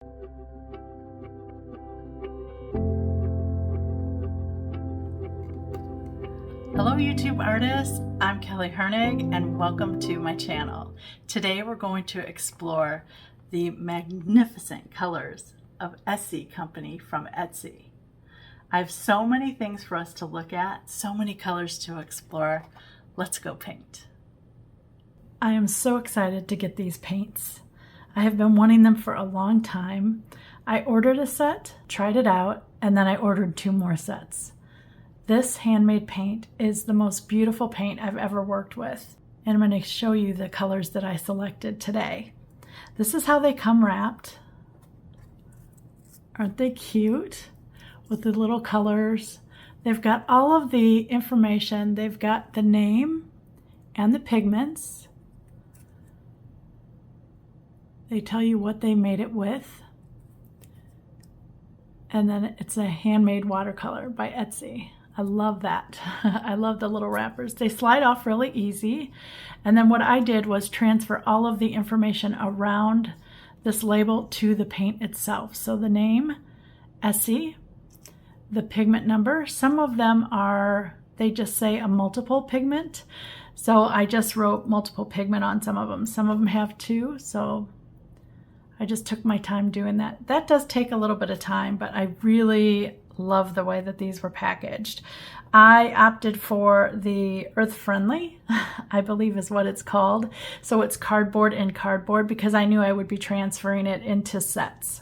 Hello YouTube artists, I'm Kelly Hernig and welcome to my channel. Today we're going to explore the magnificent colors of Essee Company from Etsy. I have so many things for us to look at, so many colors to explore. Let's go paint. I am so excited to get these paints. I have been wanting them for a long time. I ordered a set, tried it out, and then I ordered 2 more sets. This handmade paint is the most beautiful paint I've ever worked with, and I'm going to show you the colors that I selected today. This is how they come wrapped. Aren't they cute? With the little colors. They've got all of the information. They've got the name and the pigments. They tell you what they made it with. And then it's a handmade watercolor by Etsy. I love that. I love the little wrappers. They slide off really easy. And then what I did was transfer all of the information around this label to the paint itself. So the name, Essee, the pigment number. Some of them they just say a multiple pigment. So I just wrote multiple pigment on some of them. Some of them have 2, so I just took my time doing that. That does take a little bit of time, but I really love the way that these were packaged. I opted for the earth friendly, I believe is what it's called. So it's cardboard and cardboard because I knew I would be transferring it into sets.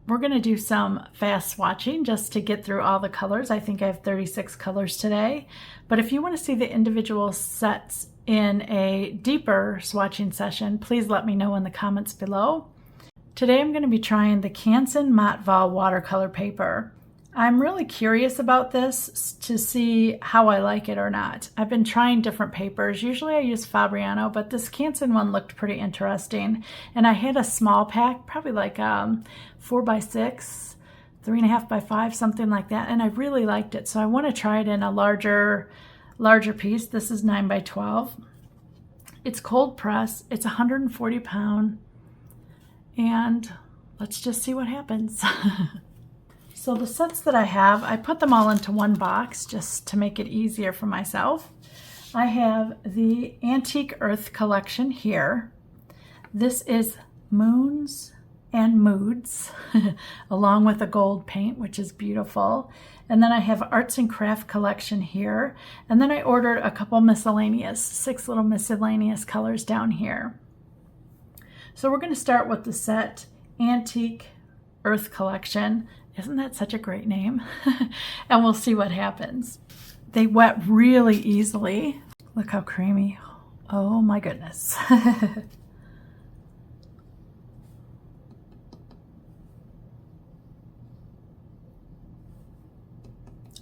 We're going to do some fast swatching just to get through all the colors. I think I have 36 colors today. But if you want to see the individual sets in a deeper swatching session, please let me know in the comments below. Today I'm going to be trying the Canson Matval watercolor paper. I'm really curious about this to see how I like it or not. I've been trying different papers. Usually I use Fabriano, but this Canson one looked pretty interesting. And I had a small pack, probably like 4x6, 3.5x5, something like that. And I really liked it. So I want to try it in a larger piece. This is 9x12. It's cold press. It's 140 pound. And let's just see what happens. So the sets that I have, I put them all into one box just to make it easier for myself. I have the Antique Earth collection here. This is Moons and Moods, along with a gold paint, which is beautiful. And then I have Arts and Craft collection here. And then I ordered a couple miscellaneous, 6 little miscellaneous colors down here. So we're going to start with the set Antique Earth collection. Isn't that such a great name? And we'll see what happens. They wet really easily. Look how creamy. Oh my goodness.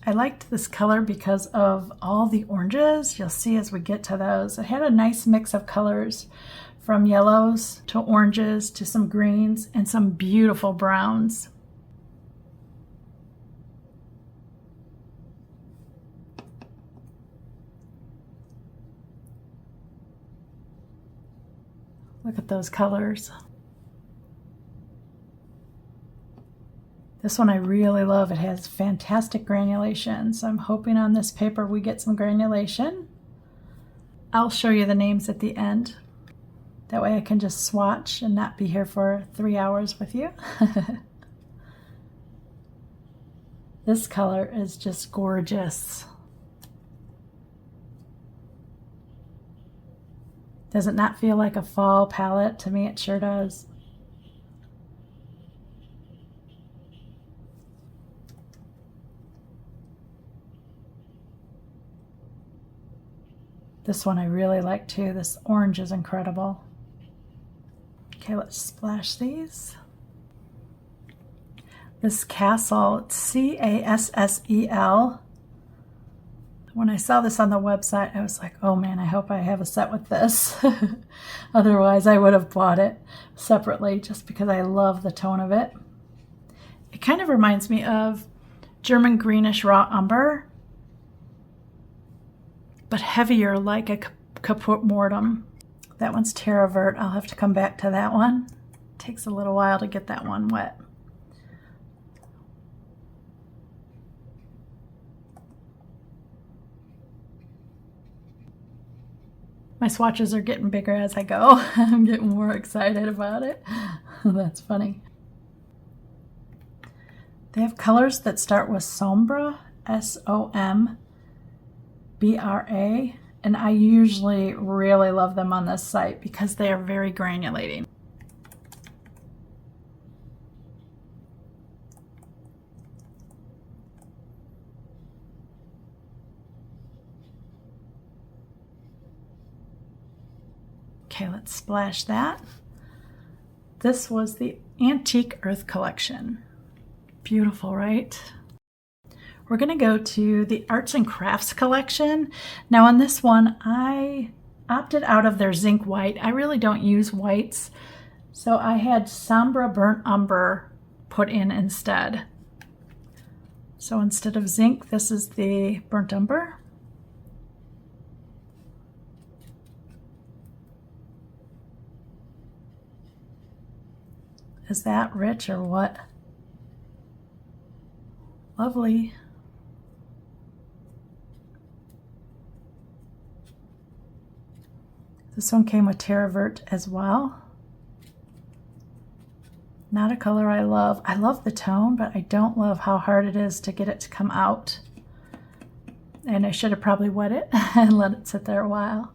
I liked this color because of all the oranges. You'll see as we get to those. It had a nice mix of colors from yellows to oranges to some greens and some beautiful browns. Look at those colors. This one I really love. It has fantastic granulation. So I'm hoping on this paper we get some granulation. I'll show you the names at the end. That way I can just swatch and not be here for 3 hours with you. This color is just gorgeous. Does it not feel like a fall palette? To me, it sure does. This one I really like too. This orange is incredible. Okay, let's splash these. This Castle, Cassel. When I saw this on the website, I was like, oh man, I hope I have a set with this. Otherwise, I would have bought it separately just because I love the tone of it. It kind of reminds me of German greenish raw umber, but heavier like a caput mortum. That one's Terra Vert. I'll have to come back to that one takes a little while to get that one wet. My swatches are getting bigger as I go. I'm getting more excited about it. That's funny. They have colors that start with sombra, S-O-M-B-R-A, and I usually really love them on this site because they are very granulating. Okay, let's splash that. This was the Antique Earth collection. Beautiful, right? We're going to go to the Arts and Crafts collection. Now on this one, I opted out of their zinc white. I really don't use whites, so I had Sombra Burnt Umber put in instead. So instead of zinc, this is the Burnt Umber. Is that rich or what? Lovely. This one came with Terra Vert as well. Not a color I love. I love the tone, but I don't love how hard it is to get it to come out. And I should have probably wet it and let it sit there a while.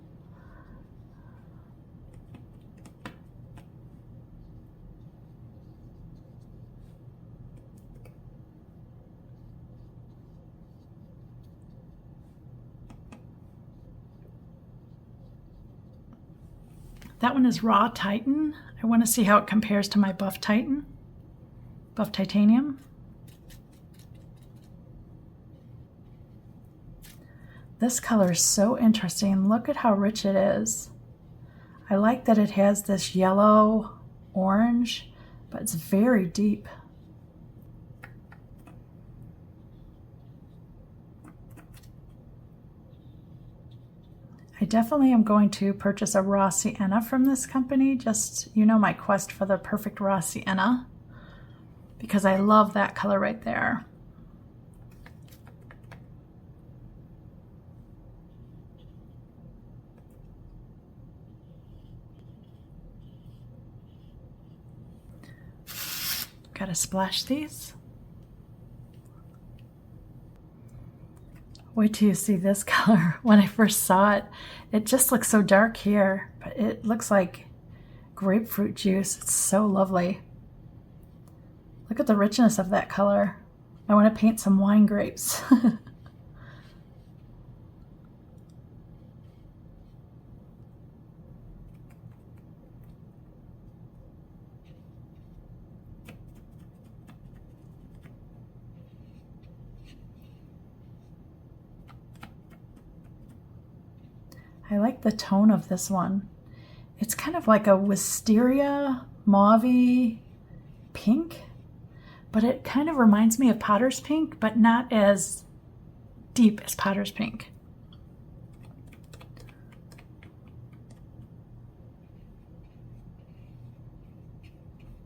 That one is Raw Titan. I want to see how it compares to my Buff Titanium. This color is so interesting. Look at how rich it is. I like that it has this yellow orange, but it's very deep. I definitely am going to purchase a raw sienna from this company. Just, you know, my quest for the perfect raw sienna, because I love that color right there. Gotta splash these. Wait till you see this color. When I first saw it, it just looks so dark here, but it looks like grapefruit juice. It's so lovely. Look at the richness of that color. I want to paint some wine grapes. I like the tone of this one. It's kind of like a wisteria mauve-y pink, but it kind of reminds me of Potter's Pink, but not as deep as Potter's Pink.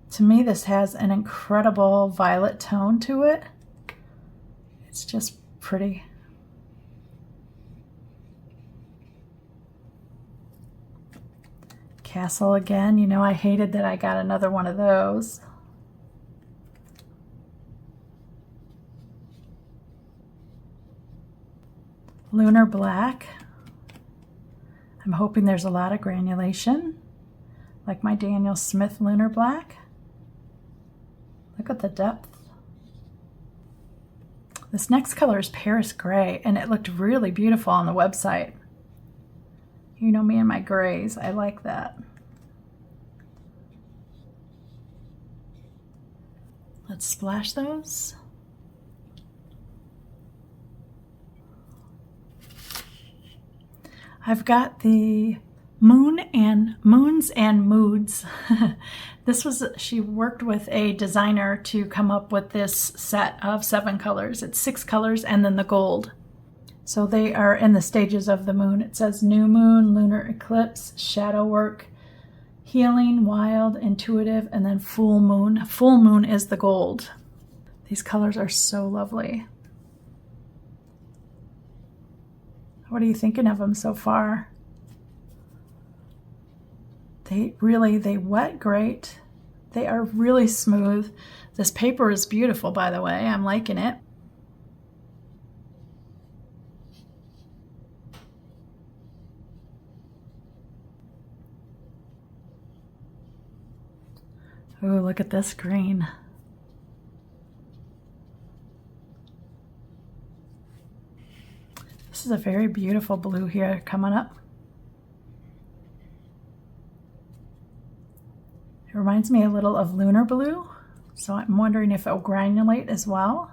To me, this has an incredible violet tone to it. It's just pretty. Castle again. You know, I hated that I got another one of those. Lunar Black. I'm hoping there's a lot of granulation, like my Daniel Smith Lunar Black. Look at the depth. This next color is Paris Gray, and it looked really beautiful on the website. You know me and my grays, I like that. Let's splash those. I've got the Moons and Moods. She worked with a designer to come up with this set of 7 colors. It's 6 colors and then the gold. So they are in the stages of the moon. It says new moon, lunar eclipse, shadow work, Healing, wild, intuitive, and then full moon. Full moon is the gold. These colors are so lovely. What are you thinking of them so far? They wet great. They are really smooth. This paper is beautiful, by the way. I'm liking it. Oh, look at this green. This is a very beautiful blue here coming up. It reminds me a little of lunar blue, so I'm wondering if it will granulate as well.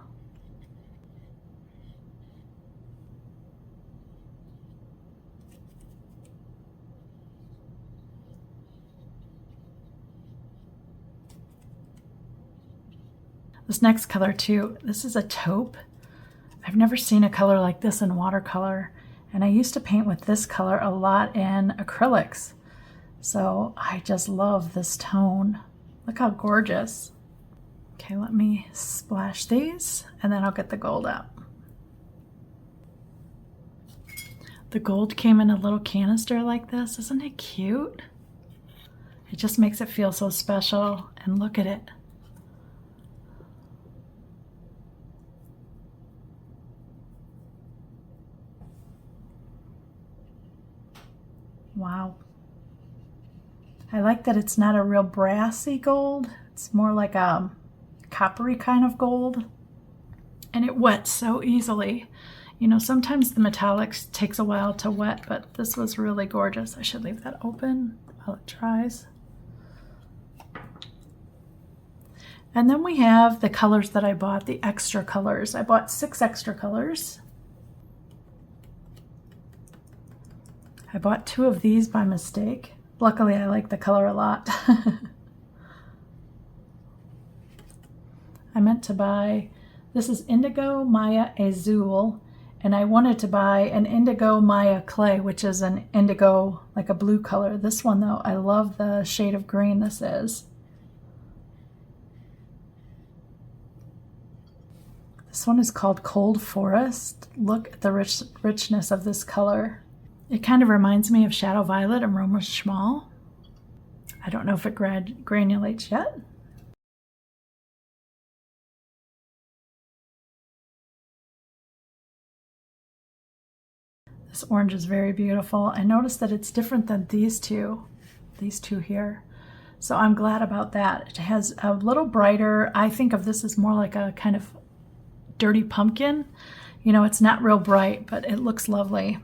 This next color too, this is a taupe. I've never seen a color like this in watercolor, and I used to paint with this color a lot in acrylics. So I just love this tone. Look how gorgeous. Okay, let me splash these and then I'll get the gold out. The gold came in a little canister like this. Isn't it cute? It just makes it feel so special, and look at it. Wow. I like that it's not a real brassy gold. It's more like a coppery kind of gold. And it wets so easily. You know, sometimes the metallics takes a while to wet, but this was really gorgeous. I should leave that open while it dries. And then we have the colors that I bought, the extra colors. I bought 6 extra colors. I bought 2 of these by mistake. Luckily, I like the color a lot. I meant to buy, this is Indigo Maya Azul, and I wanted to buy an Indigo Maya clay, which is an indigo, like a blue color. This one though, I love the shade of green this is. This one is called Cold Forest. Look at the richness of this color. It kind of reminds me of Shadow Violet and Roma Schmal. I don't know if it granulates yet. This orange is very beautiful. I noticed that it's different than these two here. So I'm glad about that. It has a little brighter, I think of this as more like a kind of dirty pumpkin. You know, it's not real bright, but it looks lovely.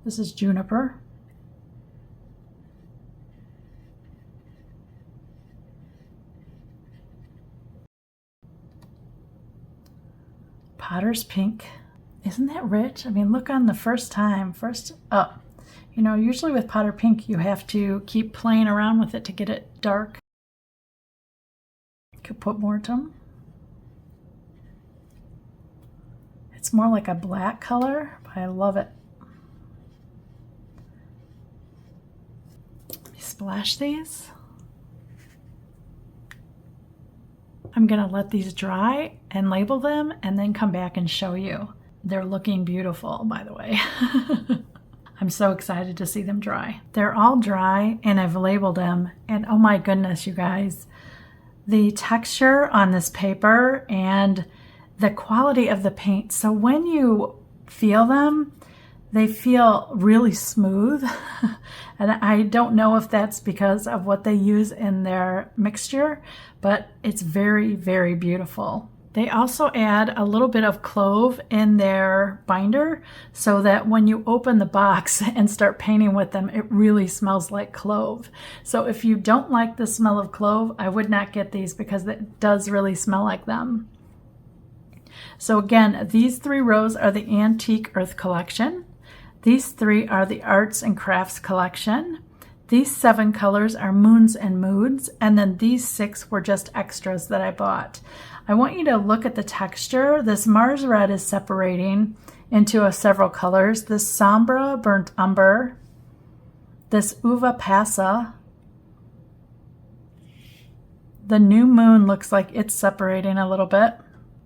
This is Juniper. Potter's Pink. Isn't that rich? I mean, look on the first up. You know, usually with Potter Pink, you have to keep playing around with it to get it dark. Caput mortum. It's more like a black color, but I love it. Let me splash these. I'm gonna let these dry and label them and then come back and show you. They're looking beautiful, by the way. I'm so excited to see them dry. They're all dry and I've labeled them, and oh my goodness, you guys. The texture on this paper and the quality of the paint. So when you feel them, they feel really smooth. And I don't know if that's because of what they use in their mixture, but it's very, very beautiful. They also add a little bit of clove in their binder so that when you open the box and start painting with them, it really smells like clove. So if you don't like the smell of clove, I would not get these because it does really smell like them. So again, these 3 rows are the Antique Earth collection. These 3 are the Arts and Crafts collection. These 7 colors are Moons and Moods, and then these 6 were just extras that I bought. I want you to look at the texture. This Mars Red is separating into several colors. This Sombra Burnt Umber, This uva passa, the new moon looks like it's separating a little bit.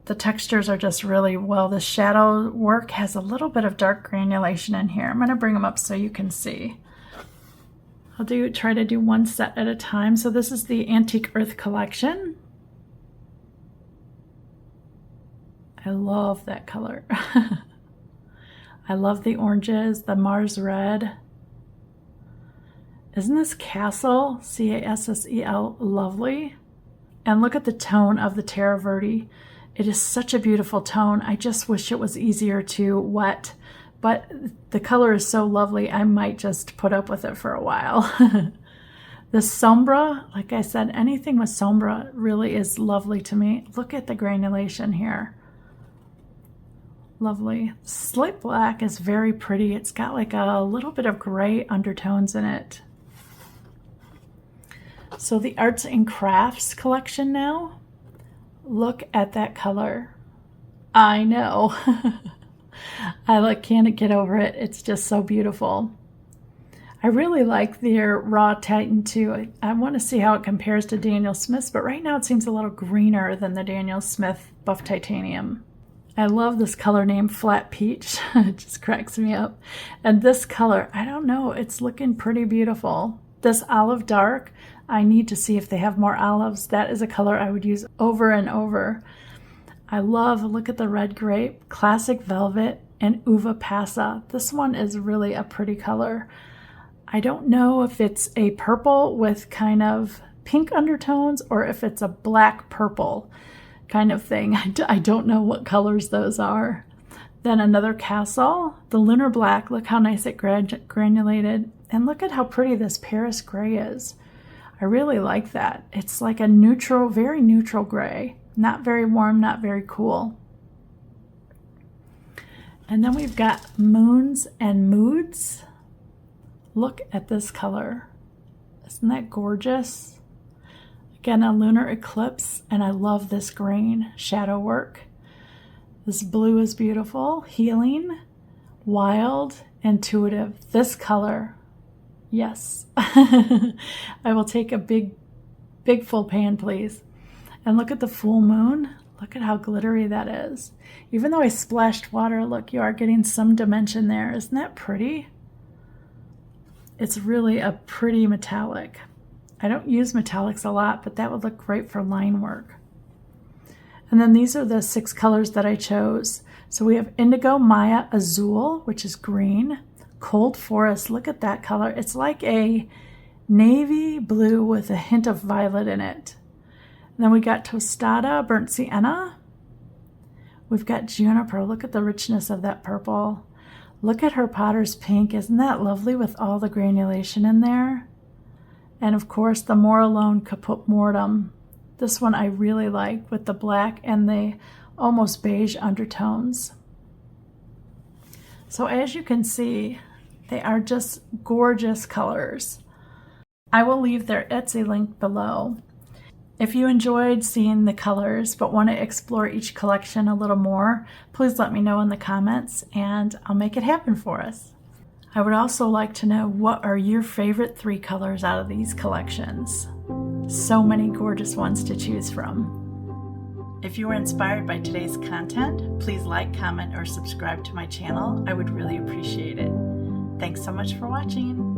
The textures are just really well. The shadow work has a little bit of dark granulation in here. I'm going to bring them up so you can see. I'll try to do one set at a time. So this is the Antique Earth collection. I love that color. I love the oranges, the Mars red. Isn't this Castle, C-A-S-S-E-L, lovely? And look at the tone of the Terra Verde. It is such a beautiful tone. I just wish it was easier to wet, but the color is so lovely, I might just put up with it for a while. The sombra, like I said, anything with sombra really is lovely to me. Look at the granulation here. Lovely. Slate black is very pretty. It's got like a little bit of gray undertones in it. So the Arts and Crafts collection now. Look at that color. I know. I can't get over it. It's just so beautiful. I really like their raw Titan too. I want to see how it compares to Daniel Smith's, but right now it seems a little greener than the Daniel Smith Buff Titanium. I love this color name, Flat Peach. It just cracks me up. And this color, I don't know, it's looking pretty beautiful. This olive dark, I need to see if they have more olives. That is a color I would use over and over. I love, look at the red grape, classic velvet, and uva passa. This one is really a pretty color. I don't know if it's a purple with kind of pink undertones or if it's a black purple kind of thing. I don't know what colors those are. Then another Castle, the Lunar Black. Look how nice it granulated. And look at how pretty this Paris gray is. I really like that. It's like a neutral, very neutral gray. Not very warm, not very cool. And then we've got Moons and Moods. Look at this color. Isn't that gorgeous? Again, a lunar eclipse, and I love this green shadow work. This blue is beautiful, healing, wild, intuitive. This color, yes. I will take a big full pan, please. And look at the full moon. Look at how glittery that is. Even though I splashed water, look, you are getting some dimension there. Isn't that pretty? It's really a pretty metallic. I don't use metallics a lot, but that would look great for line work. And then these are the 6 colors that I chose. So we have Indigo, Maya, Azul, which is green. Cold Forest, look at that color. It's like a navy blue with a hint of violet in it. And then we got Tostada, Burnt Sienna. We've got Juniper, look at the richness of that purple. Look at her Potter's Pink, isn't that lovely with all the granulation in there? And of course the morellone caput mortum. This one I really like with the black and the almost beige undertones. So as you can see, they are just gorgeous colors. I will leave their Etsy link below. If you enjoyed seeing the colors but want to explore each collection a little more, please let me know in the comments and I'll make it happen for us. I would also like to know, what are your favorite 3 colors out of these collections? So many gorgeous ones to choose from. If you were inspired by today's content, please like, comment, or subscribe to my channel. I would really appreciate it. Thanks so much for watching.